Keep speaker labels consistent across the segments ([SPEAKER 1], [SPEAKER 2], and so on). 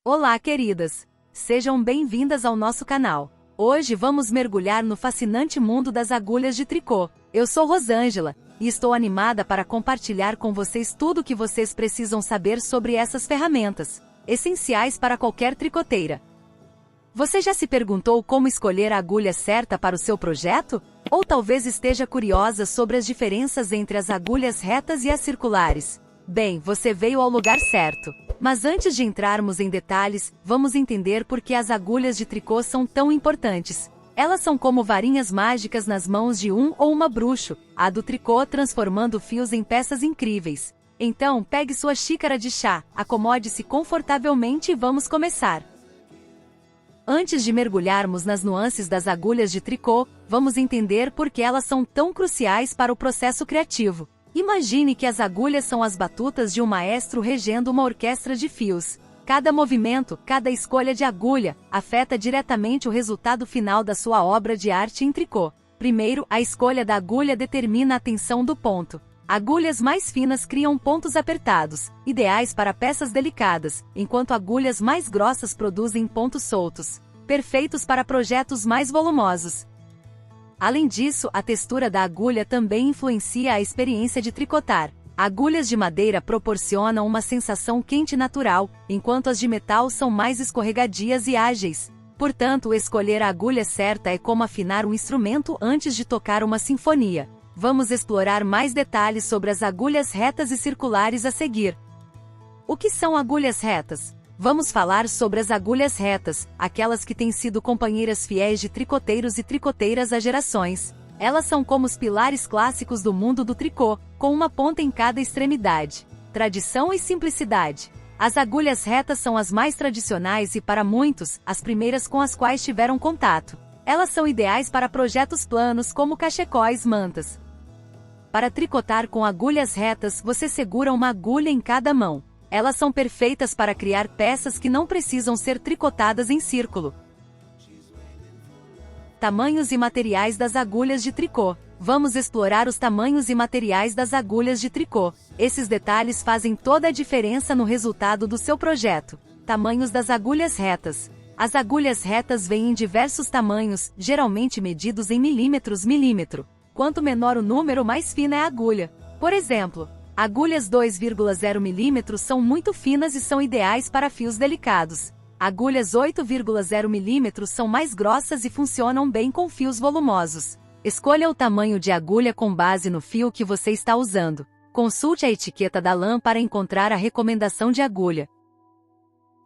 [SPEAKER 1] Olá, queridas! Sejam bem-vindas ao nosso canal. Hoje vamos mergulhar no fascinante mundo das agulhas de tricô. Eu sou Rosângela, e estou animada para compartilhar com vocês tudo o que vocês precisam saber sobre essas ferramentas, essenciais para qualquer tricoteira. Você já se perguntou como escolher a agulha certa para o seu projeto? Ou talvez esteja curiosa sobre as diferenças entre as agulhas retas e as circulares? Bem, você veio ao lugar certo. Mas antes de entrarmos em detalhes, vamos entender por que as agulhas de tricô são tão importantes. Elas são como varinhas mágicas nas mãos de um ou uma bruxo, a do tricô transformando fios em peças incríveis. Então, pegue sua xícara de chá, acomode-se confortavelmente e vamos começar. Antes de mergulharmos nas nuances das agulhas de tricô, vamos entender por que elas são tão cruciais para o processo criativo. Imagine que as agulhas são as batutas de um maestro regendo uma orquestra de fios. Cada movimento, cada escolha de agulha, afeta diretamente o resultado final da sua obra de arte em tricô. Primeiro, a escolha da agulha determina a tensão do ponto. Agulhas mais finas criam pontos apertados, ideais para peças delicadas, enquanto agulhas mais grossas produzem pontos soltos, perfeitos para projetos mais volumosos. Além disso, a textura da agulha também influencia a experiência de tricotar. Agulhas de madeira proporcionam uma sensação quente natural, enquanto as de metal são mais escorregadias e ágeis. Portanto, escolher a agulha certa é como afinar um instrumento antes de tocar uma sinfonia. Vamos explorar mais detalhes sobre as agulhas retas e circulares a seguir. O que são agulhas retas? Vamos falar sobre as agulhas retas, aquelas que têm sido companheiras fiéis de tricoteiros e tricoteiras há gerações. Elas são como os pilares clássicos do mundo do tricô, com uma ponta em cada extremidade. Tradição e simplicidade. As agulhas retas são as mais tradicionais e, para muitos, as primeiras com as quais tiveram contato. Elas são ideais para projetos planos como cachecóis, mantas. Para tricotar com agulhas retas, você segura uma agulha em cada mão. Elas são perfeitas para criar peças que não precisam ser tricotadas em círculo. Tamanhos e materiais das agulhas de tricô. Vamos explorar os tamanhos e materiais das agulhas de tricô. Esses detalhes fazem toda a diferença no resultado do seu projeto. Tamanhos das agulhas retas. As agulhas retas vêm em diversos tamanhos, geralmente medidos em milímetro. Quanto menor o número, mais fina é a agulha. Por exemplo, agulhas 2,0 mm são muito finas e são ideais para fios delicados. Agulhas 8,0 mm são mais grossas e funcionam bem com fios volumosos. Escolha o tamanho de agulha com base no fio que você está usando. Consulte a etiqueta da lã para encontrar a recomendação de agulha.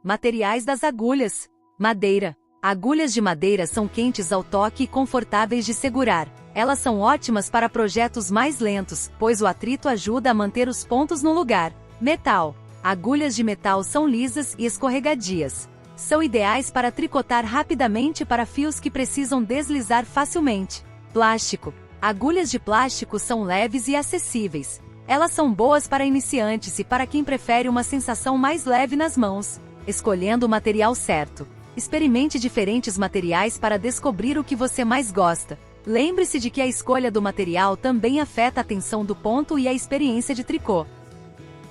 [SPEAKER 1] Materiais das agulhas. Madeira. Agulhas de madeira são quentes ao toque e confortáveis de segurar. Elas são ótimas para projetos mais lentos, pois o atrito ajuda a manter os pontos no lugar. Metal. Agulhas de metal são lisas e escorregadias. São ideais para tricotar rapidamente para fios que precisam deslizar facilmente. Plástico. Agulhas de plástico são leves e acessíveis. Elas são boas para iniciantes e para quem prefere uma sensação mais leve nas mãos. Escolhendo o material certo. Experimente diferentes materiais para descobrir o que você mais gosta. Lembre-se de que a escolha do material também afeta a tensão do ponto e a experiência de tricô.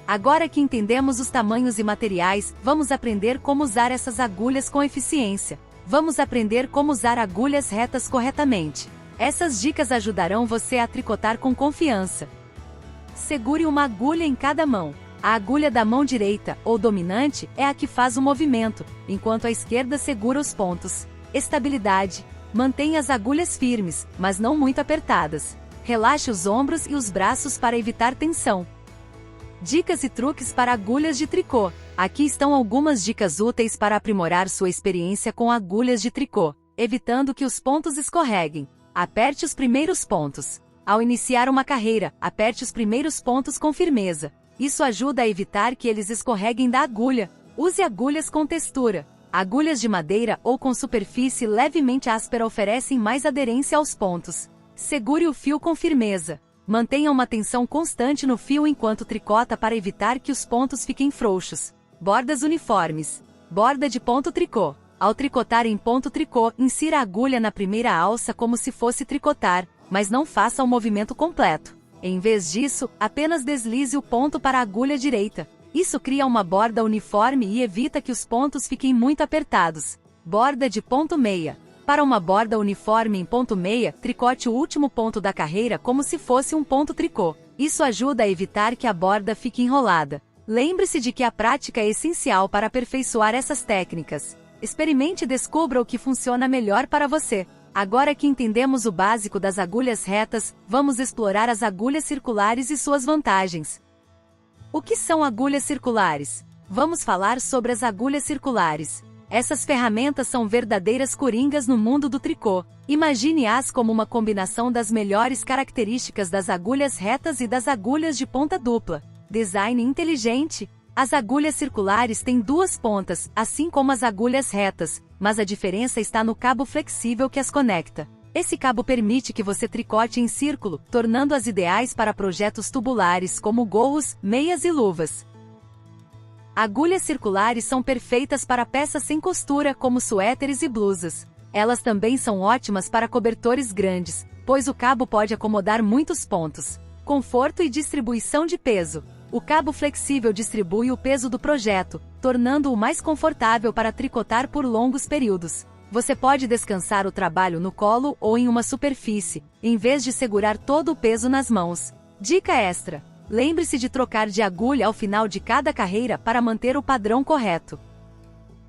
[SPEAKER 1] Agora que entendemos os tamanhos e materiais, vamos aprender como usar essas agulhas com eficiência. Vamos aprender como usar agulhas retas corretamente. Essas dicas ajudarão você a tricotar com confiança. Segure uma agulha em cada mão. A agulha da mão direita, ou dominante, é a que faz o movimento, enquanto a esquerda segura os pontos. Estabilidade. Mantenha as agulhas firmes, mas não muito apertadas. Relaxe os ombros e os braços para evitar tensão. Dicas e truques para agulhas de tricô. Aqui estão algumas dicas úteis para aprimorar sua experiência com agulhas de tricô, evitando que os pontos escorreguem. Aperte os primeiros pontos. Ao iniciar uma carreira, aperte os primeiros pontos com firmeza. Isso ajuda a evitar que eles escorreguem da agulha. Use agulhas com textura. Agulhas de madeira ou com superfície levemente áspera oferecem mais aderência aos pontos. Segure o fio com firmeza. Mantenha uma tensão constante no fio enquanto tricota para evitar que os pontos fiquem frouxos. Bordas uniformes. Borda de ponto tricô. Ao tricotar em ponto tricô, insira a agulha na primeira alça como se fosse tricotar, mas não faça o movimento completo. Em vez disso, apenas deslize o ponto para a agulha direita. Isso cria uma borda uniforme e evita que os pontos fiquem muito apertados. Borda de ponto meia. Para uma borda uniforme em ponto meia, tricote o último ponto da carreira como se fosse um ponto tricô. Isso ajuda a evitar que a borda fique enrolada. Lembre-se de que a prática é essencial para aperfeiçoar essas técnicas. Experimente e descubra o que funciona melhor para você. Agora que entendemos o básico das agulhas retas, vamos explorar as agulhas circulares e suas vantagens. O que são agulhas circulares? Vamos falar sobre as agulhas circulares. Essas ferramentas são verdadeiras coringas no mundo do tricô. Imagine-as como uma combinação das melhores características das agulhas retas e das agulhas de ponta dupla. Design inteligente. As agulhas circulares têm duas pontas, assim como as agulhas retas, mas a diferença está no cabo flexível que as conecta. Esse cabo permite que você tricote em círculo, tornando-as ideais para projetos tubulares como gorros, meias e luvas. Agulhas circulares são perfeitas para peças sem costura como suéteres e blusas. Elas também são ótimas para cobertores grandes, pois o cabo pode acomodar muitos pontos. Conforto e distribuição de peso. O cabo flexível distribui o peso do projeto, tornando-o mais confortável para tricotar por longos períodos. Você pode descansar o trabalho no colo ou em uma superfície, em vez de segurar todo o peso nas mãos. Dica extra: lembre-se de trocar de agulha ao final de cada carreira para manter o padrão correto.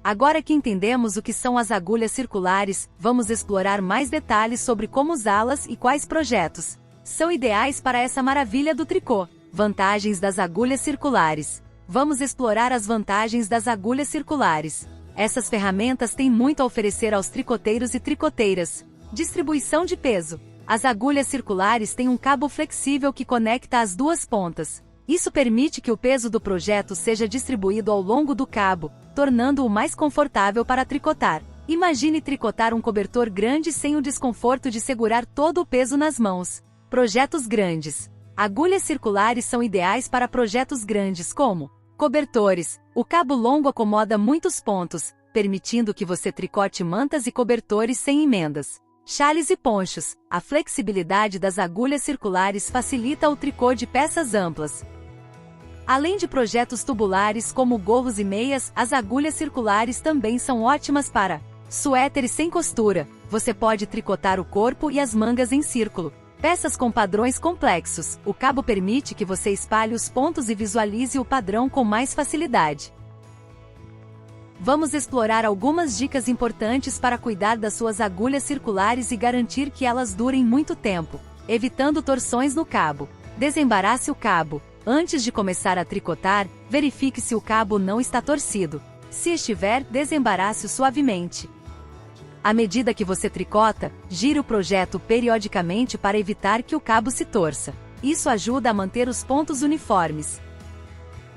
[SPEAKER 1] Agora que entendemos o que são as agulhas circulares, vamos explorar mais detalhes sobre como usá-las e quais projetos são ideais para essa maravilha do tricô. Vantagens das agulhas circulares. Vamos explorar as vantagens das agulhas circulares. Essas ferramentas têm muito a oferecer aos tricoteiros e tricoteiras. Distribuição de peso. As agulhas circulares têm um cabo flexível que conecta as duas pontas. Isso permite que o peso do projeto seja distribuído ao longo do cabo, tornando-o mais confortável para tricotar. Imagine tricotar um cobertor grande sem o desconforto de segurar todo o peso nas mãos. Projetos grandes. Agulhas circulares são ideais para projetos grandes como cobertores. O cabo longo acomoda muitos pontos, permitindo que você tricote mantas e cobertores sem emendas. Xales e ponchos. A flexibilidade das agulhas circulares facilita o tricô de peças amplas. Além de projetos tubulares como gorros e meias, as agulhas circulares também são ótimas para suéteres sem costura. Você pode tricotar o corpo e as mangas em círculo. Peças com padrões complexos. O cabo permite que você espalhe os pontos e visualize o padrão com mais facilidade. Vamos explorar algumas dicas importantes para cuidar das suas agulhas circulares e garantir que elas durem muito tempo, evitando torções no cabo. Desembarace o cabo. Antes de começar a tricotar, verifique se o cabo não está torcido. Se estiver, desembarace-o suavemente. À medida que você tricota, gire o projeto periodicamente para evitar que o cabo se torça. Isso ajuda a manter os pontos uniformes.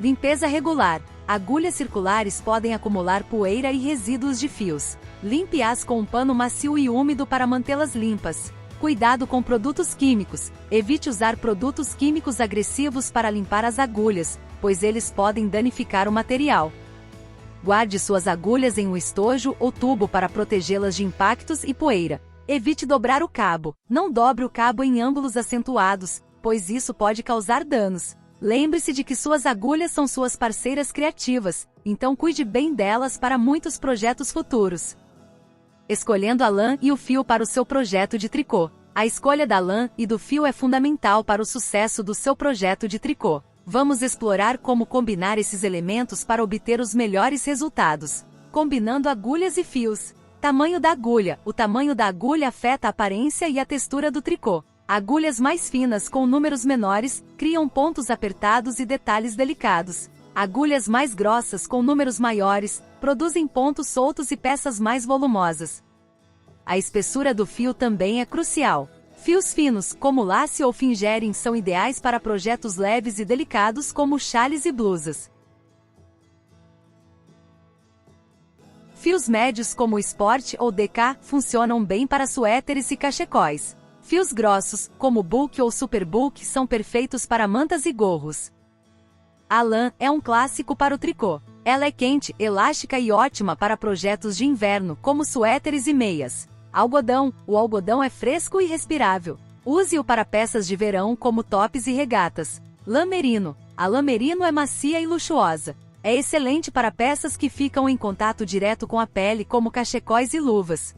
[SPEAKER 1] Limpeza regular. Agulhas circulares podem acumular poeira e resíduos de fios. Limpe-as com um pano macio e úmido para mantê-las limpas. Cuidado com produtos químicos. Evite usar produtos químicos agressivos para limpar as agulhas, pois eles podem danificar o material. Guarde suas agulhas em um estojo ou tubo para protegê-las de impactos e poeira. Evite dobrar o cabo. Não dobre o cabo em ângulos acentuados, pois isso pode causar danos. Lembre-se de que suas agulhas são suas parceiras criativas, então cuide bem delas para muitos projetos futuros. Escolhendo a lã e o fio para o seu projeto de tricô. A escolha da lã e do fio é fundamental para o sucesso do seu projeto de tricô. Vamos explorar como combinar esses elementos para obter os melhores resultados. Combinando agulhas e fios. Tamanho da agulha. O tamanho da agulha afeta a aparência e a textura do tricô. Agulhas mais finas com números menores criam pontos apertados e detalhes delicados. Agulhas mais grossas com números maiores produzem pontos soltos e peças mais volumosas. A espessura do fio também é crucial. Fios finos, como lace ou fingering, são ideais para projetos leves e delicados como xales e blusas. Fios médios como o Sport ou DK funcionam bem para suéteres e cachecóis. Fios grossos, como bulk ou super bulk, são perfeitos para mantas e gorros. A lã é um clássico para o tricô. Ela é quente, elástica e ótima para projetos de inverno, como suéteres e meias. Algodão. O algodão é fresco e respirável. Use-o para peças de verão como tops e regatas. Lã merino. A lã merino é macia e luxuosa. É excelente para peças que ficam em contato direto com a pele, como cachecóis e luvas.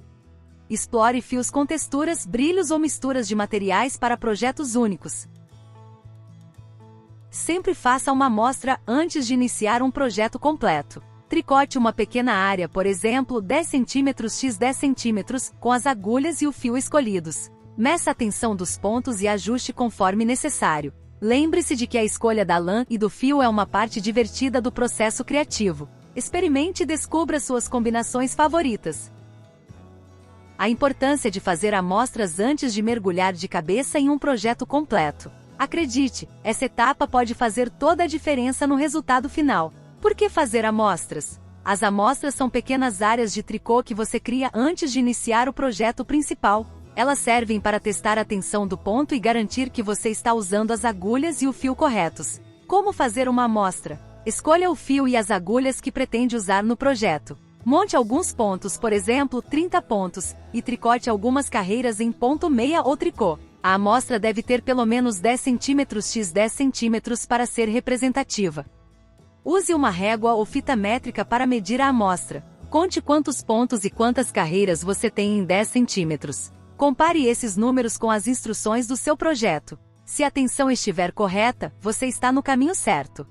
[SPEAKER 1] Explore fios com texturas, brilhos ou misturas de materiais para projetos únicos. Sempre faça uma amostra antes de iniciar um projeto completo. Tricote uma pequena área, por exemplo, 10 cm x 10 cm, com as agulhas e o fio escolhidos. Meça a tensão dos pontos e ajuste conforme necessário. Lembre-se de que a escolha da lã e do fio é uma parte divertida do processo criativo. Experimente e descubra suas combinações favoritas. A importância de fazer amostras antes de mergulhar de cabeça em um projeto completo. Acredite, essa etapa pode fazer toda a diferença no resultado final. Por que fazer amostras? As amostras são pequenas áreas de tricô que você cria antes de iniciar o projeto principal. Elas servem para testar a tensão do ponto e garantir que você está usando as agulhas e o fio corretos. Como fazer uma amostra? Escolha o fio e as agulhas que pretende usar no projeto. Monte alguns pontos, por exemplo, 30 pontos, e tricote algumas carreiras em ponto meia ou tricô. A amostra deve ter pelo menos 10 cm x 10 cm para ser representativa. Use uma régua ou fita métrica para medir a amostra. Conte quantos pontos e quantas carreiras você tem em 10 centímetros. Compare esses números com as instruções do seu projeto. Se a tensão estiver correta, você está no caminho certo.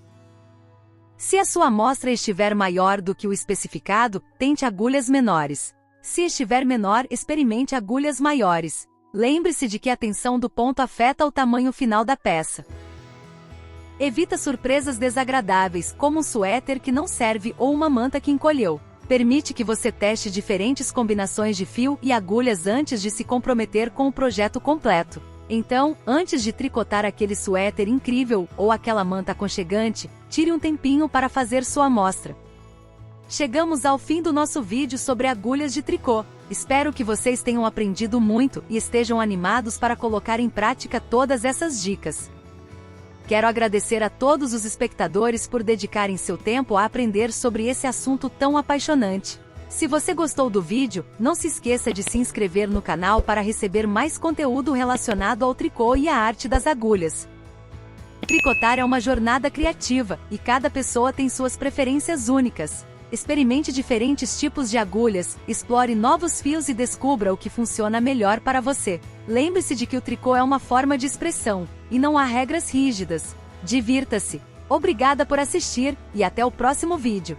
[SPEAKER 1] Se a sua amostra estiver maior do que o especificado, tente agulhas menores. Se estiver menor, experimente agulhas maiores. Lembre-se de que a tensão do ponto afeta o tamanho final da peça. Evita surpresas desagradáveis, como um suéter que não serve ou uma manta que encolheu. Permite que você teste diferentes combinações de fio e agulhas antes de se comprometer com o projeto completo. Então, antes de tricotar aquele suéter incrível ou aquela manta aconchegante, tire um tempinho para fazer sua amostra. Chegamos ao fim do nosso vídeo sobre agulhas de tricô. Espero que vocês tenham aprendido muito e estejam animados para colocar em prática todas essas dicas. Quero agradecer a todos os espectadores por dedicarem seu tempo a aprender sobre esse assunto tão apaixonante. Se você gostou do vídeo, não se esqueça de se inscrever no canal para receber mais conteúdo relacionado ao tricô e à arte das agulhas. Tricotar é uma jornada criativa, e cada pessoa tem suas preferências únicas. Experimente diferentes tipos de agulhas, explore novos fios e descubra o que funciona melhor para você. Lembre-se de que o tricô é uma forma de expressão, e não há regras rígidas. Divirta-se! Obrigada por assistir, e até o próximo vídeo!